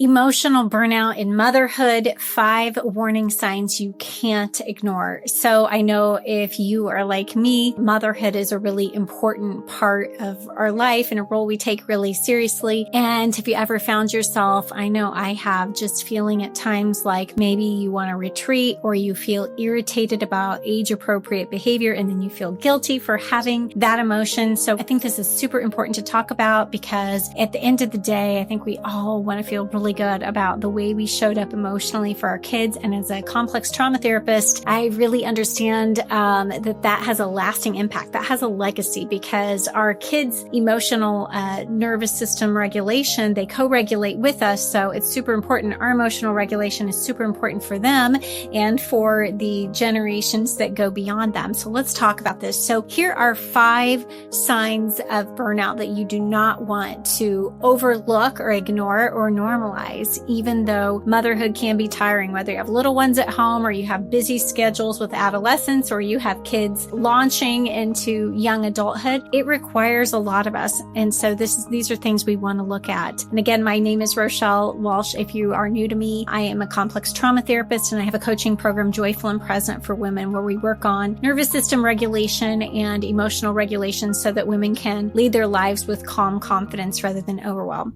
Emotional burnout in motherhood, 5 warning signs you can't ignore. So I know if you are like me, motherhood is a really important part of our life and a role we take really seriously. And if you ever found yourself, I know I have, just feeling at times like maybe you want to retreat or you feel irritated about age-appropriate behavior and then you feel guilty for having that emotion. So I think this is super important to talk about because at the end of the day, I think we all want to feel really good about the way we showed up emotionally for our kids. And as a complex trauma therapist, I really understand that has a lasting impact, that has a legacy, because our kids' emotional nervous system regulation, they co-regulate with us. So it's super important. Our emotional regulation is super important for them and for the generations that go beyond them. So let's talk about this. So here are 5 signs of burnout that you do not want to overlook or ignore or normalize, even though motherhood can be tiring, whether you have little ones at home or you have busy schedules with adolescents or you have kids launching into young adulthood. It requires a lot of us. And so these are things we want to look at. And again, my name is Rochelle Walsh. If you are new to me, I am a complex trauma therapist and I have a coaching program, Joyful and Present for Women, where we work on nervous system regulation and emotional regulation so that women can lead their lives with calm confidence rather than overwhelm.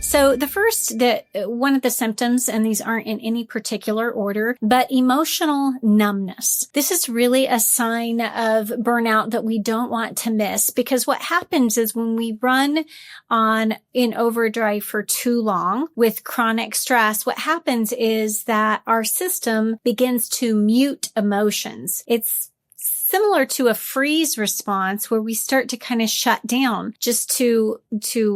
So the first, one of the symptoms, and these aren't in any particular order, but emotional numbness. This is really a sign of burnout that we don't want to miss, because what happens is when we run in overdrive for too long with chronic stress, what happens is that our system begins to mute emotions. It's similar to a freeze response where we start to kind of shut down just to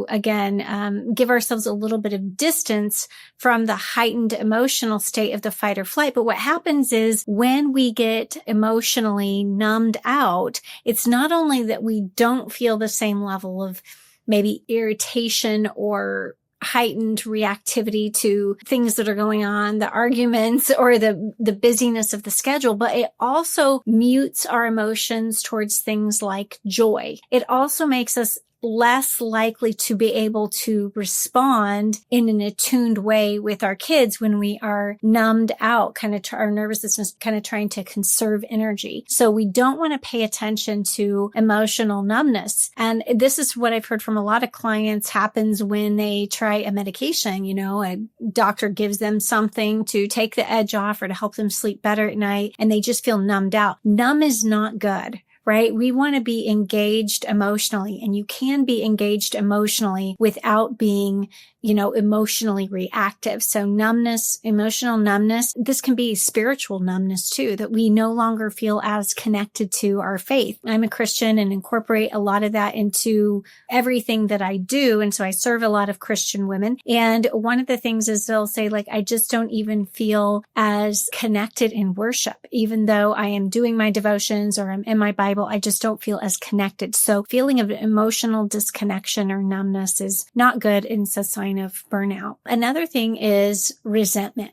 again, give ourselves a little bit of distance from the heightened emotional state of the fight or flight. But what happens is when we get emotionally numbed out, it's not only that we don't feel the same level of maybe irritation or heightened reactivity to things that are going on, the arguments or the busyness of the schedule, but it also mutes our emotions towards things like joy. It also makes us less likely to be able to respond in an attuned way with our kids when we are numbed out, our nervous system is kind of trying to conserve energy. So we don't want to pay attention to emotional numbness. And this is what I've heard from a lot of clients happens when they try a medication. A doctor gives them something to take the edge off or to help them sleep better at night, and they just feel numbed out. Numb is not good. Right? We want to be engaged emotionally, and you can be engaged emotionally without being, emotionally reactive. So numbness, emotional numbness, this can be spiritual numbness too, that we no longer feel as connected to our faith. I'm a Christian and incorporate a lot of that into everything that I do. And so I serve a lot of Christian women. And one of the things is they'll say, I just don't even feel as connected in worship, even though I am doing my devotions or I'm in my Bible, I just don't feel as connected. So feeling of emotional disconnection or numbness is not good, and it's a sign of burnout. Another thing is resentment.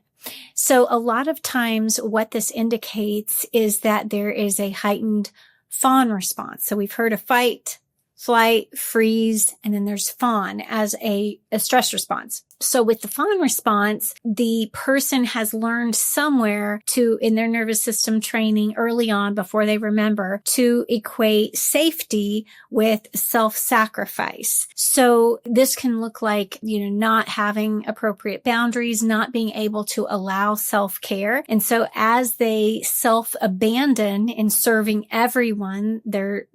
So a lot of times what this indicates is that there is a heightened fawn response. So we've heard of fight, flight, freeze, and then there's fawn as a stress response. So with the fawn response, the person has learned somewhere in their nervous system training early on before they remember to equate safety with self-sacrifice. So this can look like, not having appropriate boundaries, not being able to allow self-care. And so as they self-abandon in serving everyone,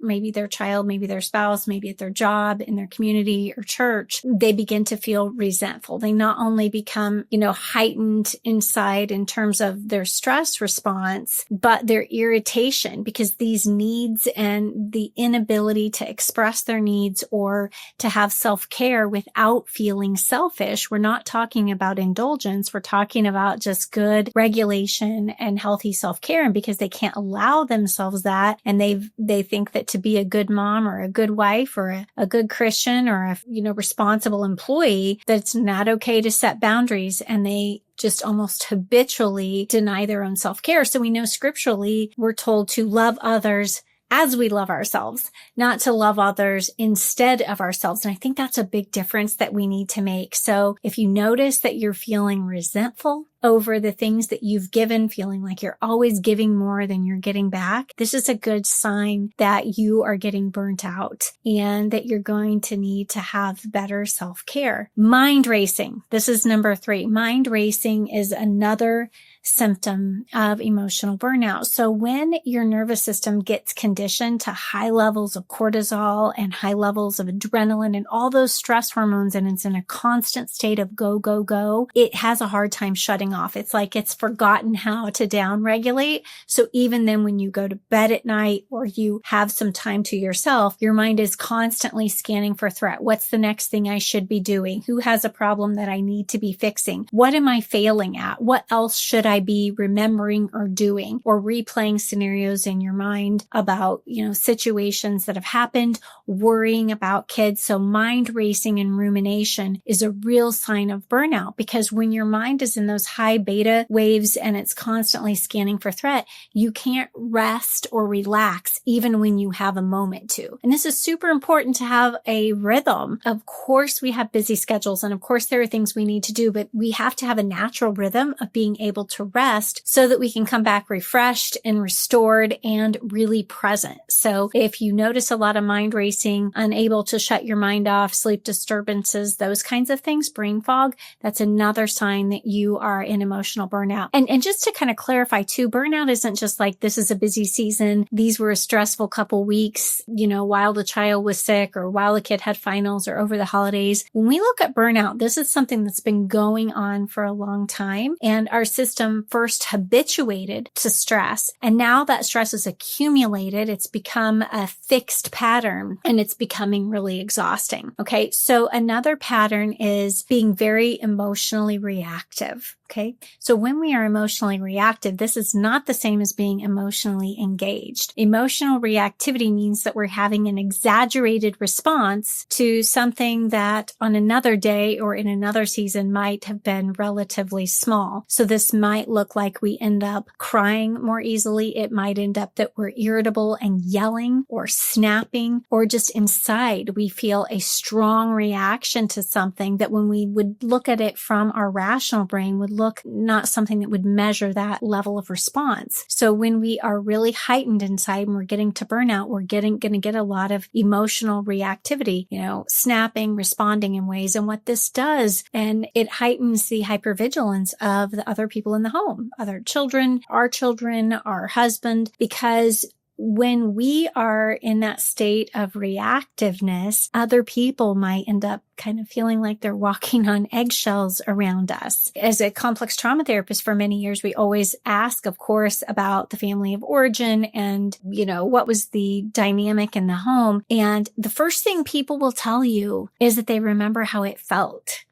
maybe their child, maybe their spouse, maybe at their job, in their community or church, they begin to feel resentful. They not only become, heightened inside in terms of their stress response, but their irritation, because these needs and the inability to express their needs or to have self-care without feeling selfish. We're not talking about indulgence. We're talking about just good regulation and healthy self-care. And because they can't allow themselves that, and they think that to be a good mom or a good wife or a good Christian or a, responsible employee, that it's not okay to set boundaries, and they just almost habitually deny their own self-care. So we know scripturally we're told to love others as we love ourselves, not to love others instead of ourselves. And I think that's a big difference that we need to make. So if you notice that you're feeling resentful over the things that you've given, feeling like you're always giving more than you're getting back, this is a good sign that you are getting burnt out and that you're going to need to have better self-care. Mind racing. This is number 3. Mind racing is another symptom of emotional burnout. So when your nervous system gets conditioned to high levels of cortisol and high levels of adrenaline and all those stress hormones, and it's in a constant state of go, go, go, it has a hard time shutting off. It's like it's forgotten how to downregulate. So even then when you go to bed at night or you have some time to yourself, your mind is constantly scanning for threat. What's the next thing I should be doing? Who has a problem that I need to be fixing? What am I failing at? What else should I be remembering or doing, or replaying scenarios in your mind about, situations that have happened, worrying about kids. So mind racing and rumination is a real sign of burnout, because when your mind is in those high beta waves and it's constantly scanning for threat, you can't rest or relax even when you have a moment to. And this is super important to have a rhythm. Of course, we have busy schedules and of course there are things we need to do, but we have to have a natural rhythm of being able to rest so that we can come back refreshed and restored and really present. So if you notice a lot of mind racing, unable to shut your mind off, sleep disturbances, those kinds of things, brain fog, that's another sign that you are in emotional burnout. And just to kind of clarify too, burnout isn't just like this is a busy season. These were a stressful couple weeks, while the child was sick or while the kid had finals or over the holidays. When we look at burnout, this is something that's been going on for a long time, and our system first habituated to stress. And now that stress is accumulated, it's become a fixed pattern and it's becoming really exhausting. Okay. So another pattern is being very emotionally reactive. Okay. So when we are emotionally reactive, this is not the same as being emotionally engaged. Emotional reactivity means that we're having an exaggerated response to something that on another day or in another season might have been relatively small. So this might look like we end up crying more easily. It might end up that we're irritable and yelling or snapping, or just inside we feel a strong reaction to something that when we would look at it from our rational brain would look not something that would measure that level of response. So when we are really heightened inside and we're getting to burnout, we're going to get a lot of emotional reactivity, snapping, responding in ways. And what this does, and it heightens the hypervigilance of the other people in the home, other children, our husband, because when we are in that state of reactiveness, other people might end up kind of feeling like they're walking on eggshells around us. As a complex trauma therapist for many years, we always ask, of course, about the family of origin and, what was the dynamic in the home. And the first thing people will tell you is that they remember how it felt.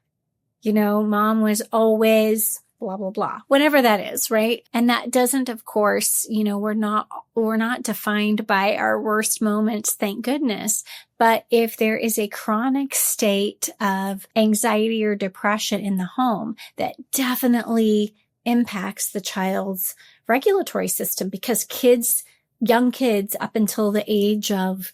Mom was always blah, blah, blah, whatever that is, right? And that doesn't, of course, we're not defined by our worst moments, thank goodness. But if there is a chronic state of anxiety or depression in the home, that definitely impacts the child's regulatory system, because young kids up until the age of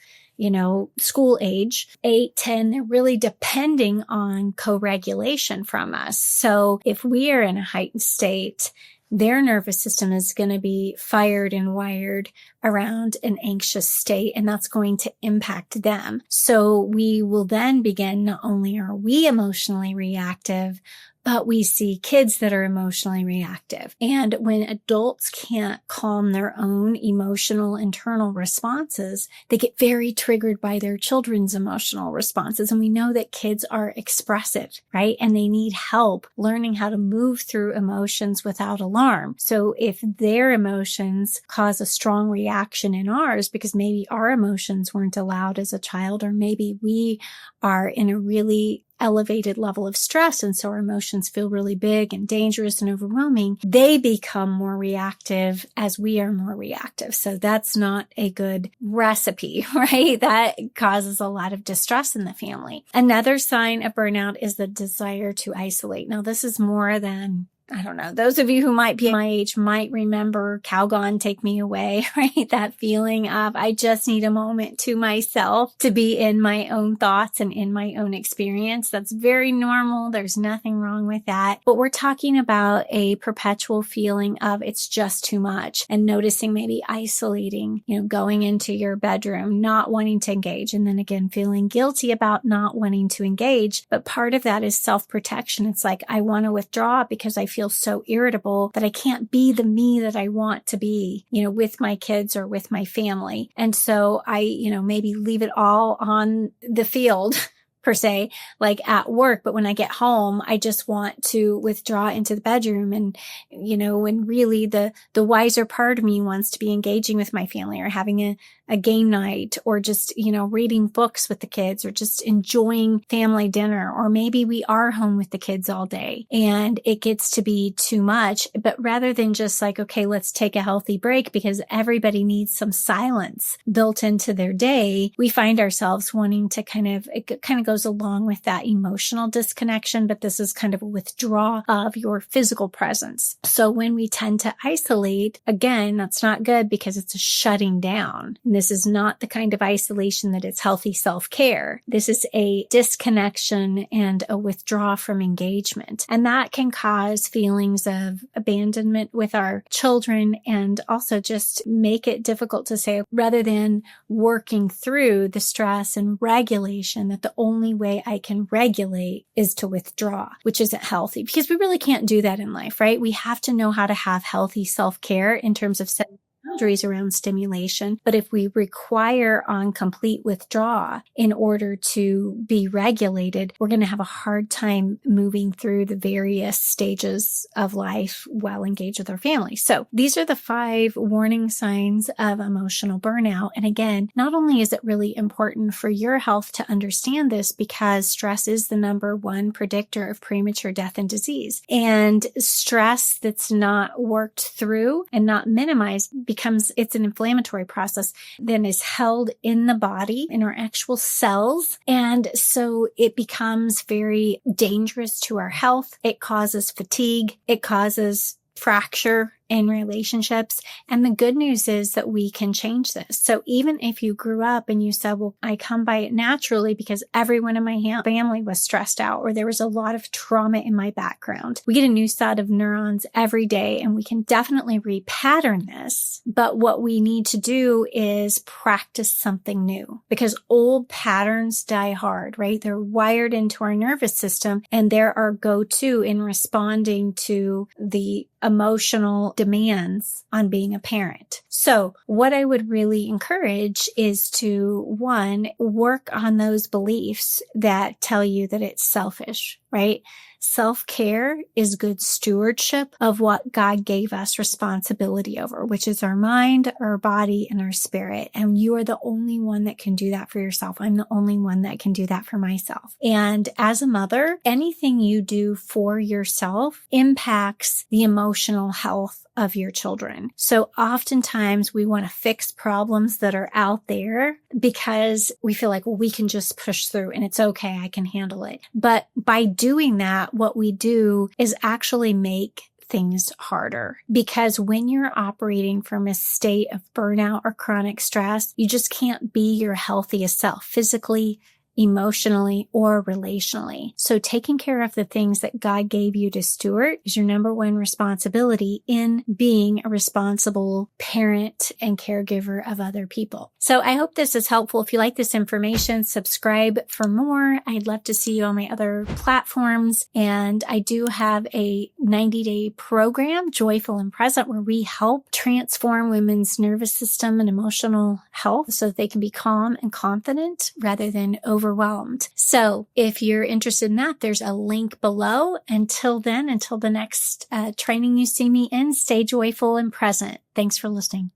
school age, 8, 10, they're really depending on co-regulation from us. So if we are in a heightened state, their nervous system is going to be fired and wired around an anxious state, and that's going to impact them. So we will then begin, not only are we emotionally reactive, but we see kids that are emotionally reactive. And when adults can't calm their own emotional internal responses, they get very triggered by their children's emotional responses. And we know that kids are expressive, right? And they need help learning how to move through emotions without alarm. So if their emotions cause a strong reaction in ours, because maybe our emotions weren't allowed as a child, or maybe we are in a really elevated level of stress, and so our emotions feel really big and dangerous and overwhelming, they become more reactive as we are more reactive. So that's not a good recipe, right? That causes a lot of distress in the family. Another sign of burnout is the desire to isolate. Now, this is more than I don't know, those of you who might be my age might remember Calgon, Take Me Away, right? That feeling of, I just need a moment to myself to be in my own thoughts and in my own experience. That's very normal. There's nothing wrong with that. But we're talking about a perpetual feeling of it's just too much, and noticing maybe isolating, going into your bedroom, not wanting to engage, and then again, feeling guilty about not wanting to engage. But part of that is self-protection. It's like, I want to withdraw because I feel so irritable that I can't be the me that I want to be, with my kids or with my family. And so I, maybe leave it all on the field per se, like at work. But when I get home, I just want to withdraw into the bedroom. And, when really the wiser part of me wants to be engaging with my family, or having a game night, or just, reading books with the kids, or just enjoying family dinner. Or maybe we are home with the kids all day and it gets to be too much. But rather than just like, okay, let's take a healthy break because everybody needs some silence built into their day, we find ourselves wanting to it kind of goes along with that emotional disconnection, but this is kind of a withdrawal of your physical presence. So when we tend to isolate, again, that's not good because it's a shutting down. And this is not the kind of isolation that is healthy self-care. This is a disconnection and a withdrawal from engagement. And that can cause feelings of abandonment with our children, and also just make it difficult to say, rather than working through the stress and regulation, that the only way I can regulate is to withdraw, which isn't healthy, because we really can't do that in life, right? We have to know how to have healthy self-care in terms of setting boundaries around stimulation. But if we require on complete withdrawal in order to be regulated, we're going to have a hard time moving through the various stages of life while engaged with our family. So these are the 5 warning signs of emotional burnout. And again, not only is it really important for your health to understand this, because stress is the number 1 predictor of premature death and disease. And stress that's not worked through and not minimized it's an inflammatory process, then is held in the body, in our actual cells. And so it becomes very dangerous to our health. It causes fatigue. It causes fracture in relationships. And the good news is that we can change this. So even if you grew up and you said, well, I come by it naturally because everyone in my family was stressed out, or there was a lot of trauma in my background, we get a new set of neurons every day, and we can definitely repattern this. But what we need to do is practice something new, because old patterns die hard, right? They're wired into our nervous system, and they're our go-to in responding to the emotional demands on being a parent. So what I would really encourage is to, 1, work on those beliefs that tell you that it's selfish, right? Self-care is good stewardship of what God gave us responsibility over, which is our mind, our body, and our spirit. And you are the only one that can do that for yourself. I'm the only one that can do that for myself. And as a mother, anything you do for yourself impacts the emotional health of your children. So oftentimes we want to fix problems that are out there because we feel like, well, we can just push through and it's okay, I can handle it. But by doing that, what we do is actually make things harder, because when you're operating from a state of burnout or chronic stress, you just can't be your healthiest self physically, emotionally, or relationally. So taking care of the things that God gave you to steward is your number 1 responsibility in being a responsible parent and caregiver of other people. So I hope this is helpful. If you like this information, subscribe for more. I'd love to see you on my other platforms. And I do have a 90-day program, Joyful and Present, where we help transform women's nervous system and emotional health so that they can be calm and confident rather than overwhelmed. So if you're interested in that, there's a link below. Until then, until the next training you see me in, stay joyful and present. Thanks for listening.